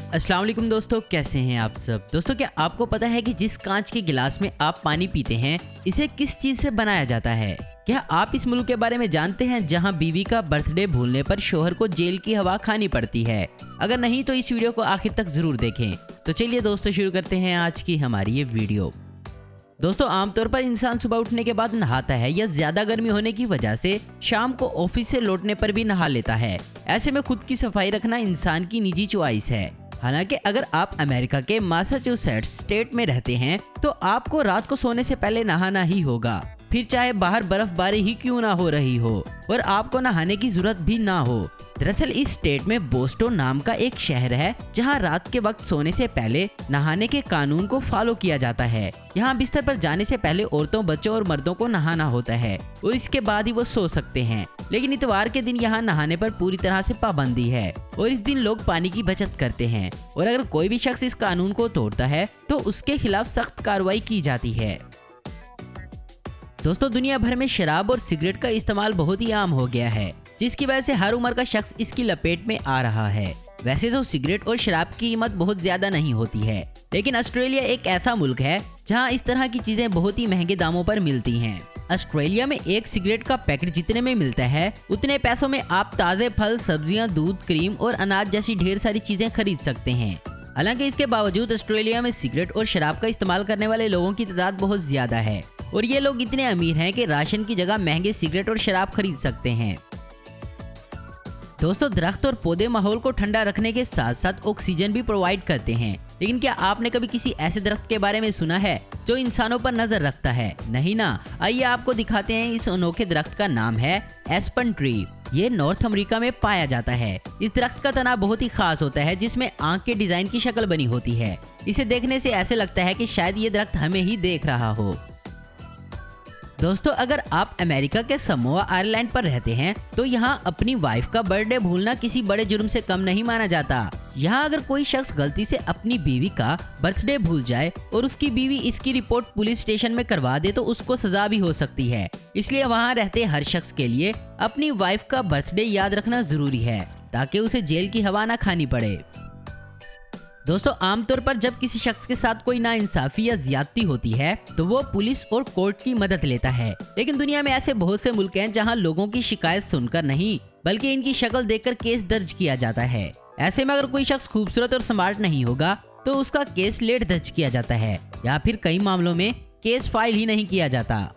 अस्सलाम वालेकुम दोस्तों, कैसे हैं आप सब। दोस्तों, क्या आपको पता है कि जिस कांच के गिलास में आप पानी पीते हैं इसे किस चीज से बनाया जाता है। क्या आप इस मुल्क के बारे में जानते हैं जहां बीवी का बर्थडे भूलने पर शोहर को जेल की हवा खानी पड़ती है। अगर नहीं तो इस वीडियो को आखिर तक जरूर देखें। तो चलिए दोस्तों, शुरू करते हैं आज की हमारी ये वीडियो। दोस्तों, आमतौर पर इंसान सुबह उठने के बाद नहाता है या ज्यादा गर्मी होने की वजह से शाम को ऑफिस से लौटने पर भी नहा लेता है। ऐसे में खुद की सफाई रखना इंसान की निजी चॉइस है। हालांकि अगर आप अमेरिका के मैसाचुसेट्स स्टेट में रहते हैं तो आपको रात को सोने से पहले नहाना ही होगा, फिर चाहे बाहर बर्फबारी ही क्यों ना हो रही हो और आपको नहाने की जरूरत भी ना हो। दरअसल इस स्टेट में बोस्टन नाम का एक शहर है जहां रात के वक्त सोने से पहले नहाने के कानून को फॉलो किया जाता है। यहाँ बिस्तर पर जाने से पहले औरतों, बच्चों और मर्दों को नहाना होता है और इसके बाद ही वो सो सकते हैं। लेकिन इतवार के दिन यहाँ नहाने पर पूरी तरह से पाबंदी है और इस दिन लोग पानी की बचत करते हैं और अगर कोई भी शख्स इस कानून को तोड़ता है तो उसके खिलाफ सख्त कार्रवाई की जाती है। दोस्तों, दुनिया भर में शराब और सिगरेट का इस्तेमाल बहुत ही आम हो गया है, जिसकी वजह से हर उम्र का शख्स इसकी लपेट में आ रहा है। वैसे तो सिगरेट और शराब की कीमत बहुत ज्यादा नहीं होती है, लेकिन ऑस्ट्रेलिया एक ऐसा मुल्क है जहां इस तरह की चीजें बहुत ही महंगे दामों पर मिलती हैं। ऑस्ट्रेलिया में एक सिगरेट का पैकेट जितने में मिलता है उतने पैसों में आप ताजे फल, सब्जियां, दूध, क्रीम और अनाज जैसी ढेर सारी चीजें खरीद सकते हैं। हालांकि इसके बावजूद ऑस्ट्रेलिया में सिगरेट और शराब का इस्तेमाल करने वाले लोगों की तादाद बहुत ज्यादा है और ये लोग इतने अमीर हैं कि राशन की जगह महंगे सिगरेट और शराब खरीद सकते हैं। दोस्तों, दरख्त और पौधे माहौल को ठंडा रखने के साथ साथ ऑक्सीजन भी प्रोवाइड करते हैं, लेकिन क्या आपने कभी किसी ऐसे दरख्त के बारे में सुना है जो इंसानों पर नजर रखता है? नहीं ना। आइए आपको दिखाते हैं। इस अनोखे दरख्त का नाम है एस्पन ट्री। ये नॉर्थ अमेरिका में पाया जाता है। इस दरख्त का तना बहुत ही खास होता है जिसमें आंख के डिजाइन की शक्ल बनी होती है। इसे देखने से ऐसे लगता है कि शायद ये दरख्त हमें ही देख रहा हो। दोस्तों, अगर आप अमेरिका के समोआ आइलैंड पर रहते हैं तो यहाँ अपनी वाइफ का बर्थडे भूलना किसी बड़े जुर्म से कम नहीं माना जाता। यहाँ अगर कोई शख्स गलती से अपनी बीवी का बर्थडे भूल जाए और उसकी बीवी इसकी रिपोर्ट पुलिस स्टेशन में करवा दे तो उसको सजा भी हो सकती है। इसलिए वहाँ रहते हर शख्स के लिए अपनी वाइफ का बर्थडे याद रखना जरूरी है ताकि उसे जेल की हवा ना खानी पड़े। दोस्तों, आमतौर पर जब किसी शख्स के साथ कोई नाइंसाफी या ज्यादती होती है तो वो पुलिस और कोर्ट की मदद लेता है। लेकिन दुनिया में ऐसे बहुत से मुल्क हैं जहां लोगों की शिकायत सुनकर नहीं बल्कि इनकी शक्ल देखकर केस दर्ज किया जाता है। ऐसे में अगर कोई शख्स खूबसूरत और स्मार्ट नहीं होगा तो उसका केस लेट दर्ज किया जाता है या फिर कई मामलों में केस फाइल ही नहीं किया जाता।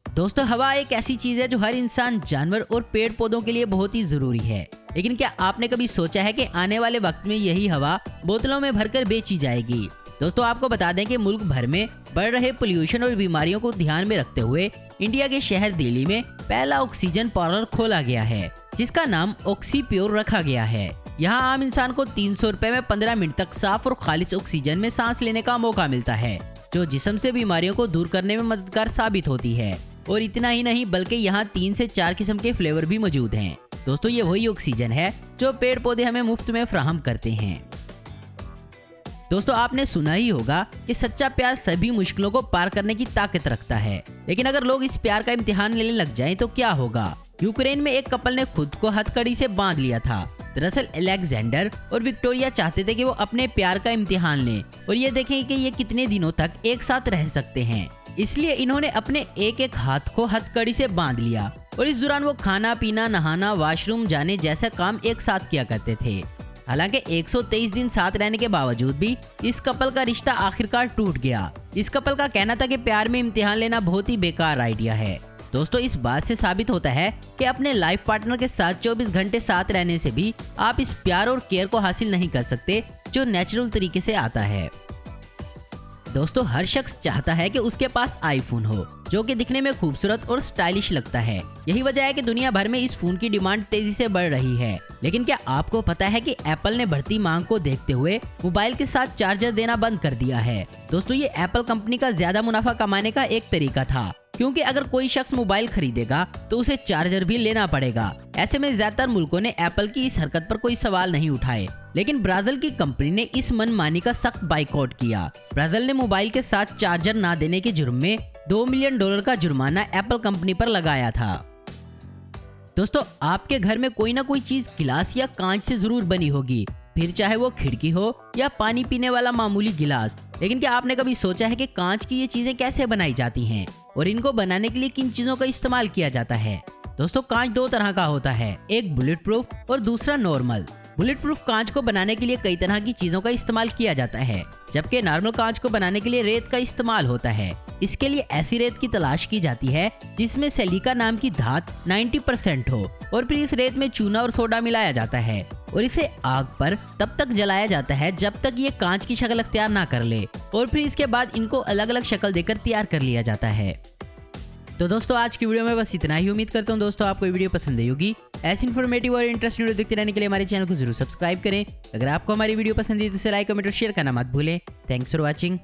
दोस्तों, हवा एक ऐसी चीज है जो हर इंसान, जानवर और पेड़ पौधों के लिए बहुत ही जरूरी है। लेकिन क्या आपने कभी सोचा है कि आने वाले वक्त में यही हवा बोतलों में भरकर बेची जाएगी? दोस्तों, आपको बता दें कि मुल्क भर में बढ़ रहे पोल्यूशन और बीमारियों को ध्यान में रखते हुए इंडिया के शहर दिल्ली में पहला ऑक्सीजन पार्लर खोला गया है जिसका नाम ऑक्सी प्योर रखा गया है। यहाँ आम इंसान को 300 रुपए में 15 मिनट तक साफ और खालिश ऑक्सीजन में सांस लेने का मौका मिलता है जो जिस्म से बीमारियों को दूर करने में मददगार साबित होती है। और इतना ही नहीं बल्कि यहाँ 3 से 4 किस्म के फ्लेवर भी मौजूद हैं। दोस्तों, ये वही ऑक्सीजन है जो पेड़ पौधे हमें मुफ्त में फराहम करते हैं। दोस्तों, आपने सुना ही होगा कि सच्चा प्यार सभी मुश्किलों को पार करने की ताकत रखता है। लेकिन अगर लोग इस प्यार का इम्तिहान लेने लग जाएं तो क्या होगा? यूक्रेन में एक कपल ने खुद को हथकड़ी से बांध लिया था। दरअसल अलेक्जेंडर और विक्टोरिया चाहते थे कि वो अपने प्यार का इम्तिहान लें और ये देखें कि ये कितने दिनों तक एक साथ रह सकते हैं। इसलिए इन्होंने अपने एक एक हाथ को हथकड़ी से बांध लिया और इस दौरान वो खाना पीना, नहाना, वॉशरूम जाने जैसा काम एक साथ किया करते थे। हालांकि 123 दिन साथ रहने के बावजूद भी इस कपल का रिश्ता आखिरकार टूट गया। इस कपल का कहना था कि प्यार में इम्तिहान लेना बहुत ही बेकार आइडिया है। दोस्तों, इस बात से साबित होता है कि अपने लाइफ पार्टनर के साथ 24 घंटे साथ रहने से भी आप इस प्यार और केयर को हासिल नहीं कर सकते जो नेचुरल तरीके से आता है। दोस्तों, हर शख्स चाहता है कि उसके पास आईफोन हो जो कि दिखने में खूबसूरत और स्टाइलिश लगता है। यही वजह है कि दुनिया भर में इस फोन की डिमांड तेजी से बढ़ रही है। लेकिन क्या आपको पता है कि एप्पल ने बढ़ती मांग को देखते हुए मोबाइल के साथ चार्जर देना बंद कर दिया है? दोस्तों, ये एप्पल कंपनी का ज्यादा मुनाफा कमाने का एक तरीका था क्योंकि अगर कोई शख्स मोबाइल खरीदेगा तो उसे चार्जर भी लेना पड़ेगा। ऐसे में ज्यादातर मुल्कों ने एप्पल की इस हरकत पर कोई सवाल नहीं उठाए, लेकिन ब्राजील की कंपनी ने इस मनमानी का सख्त बाइकआउट किया। ब्राजील ने मोबाइल के साथ चार्जर ना देने के जुर्म में $2 मिलियन का जुर्माना एप्पल कंपनी पर लगाया था। दोस्तों, आपके घर में कोई ना कोई चीज गिलास या कांच से जरूर बनी होगी। फिर चाहे वो खिड़की हो या पानी पीने वाला मामूली गिलास। लेकिन क्या आपने कभी सोचा है कि कांच की ये चीजें कैसे बनाई जाती हैं और इनको बनाने के लिए किन चीजों का इस्तेमाल किया जाता है? दोस्तों, कांच दो तरह का होता है, एक बुलेट प्रूफ और दूसरा नॉर्मल। बुलेट प्रूफ कांच को बनाने के लिए कई तरह की चीजों का इस्तेमाल किया जाता है, जबकि नॉर्मल कांच को बनाने के लिए रेत का इस्तेमाल होता है। इसके लिए ऐसी रेत की तलाश की जाती है जिसमें सिलिका नाम की धात 90% हो और फिर इस रेत में चूना और सोडा मिलाया जाता है और इसे आग पर तब तक जलाया जाता है जब तक ये कांच की शक्ल अख्तियार ना कर ले और फिर इसके बाद इनको अलग अलग शक्ल देकर तैयार कर लिया जाता है। तो दोस्तों, आज की वीडियो में बस इतना ही। उम्मीद करता हूँ दोस्तों आपको ये वीडियो पसंद आई होगी। ऐसी इन्फॉर्मेटिव और इंटरेस्टिंग वीडियो देखते रहने के लिए हमारे चैनल को जरूर सब्सक्राइब करें। अगर आपको हमारी वीडियो पसंद है तो इसे लाइक, कमेंट और शेयर करना मत भूलें। Thanks for watching.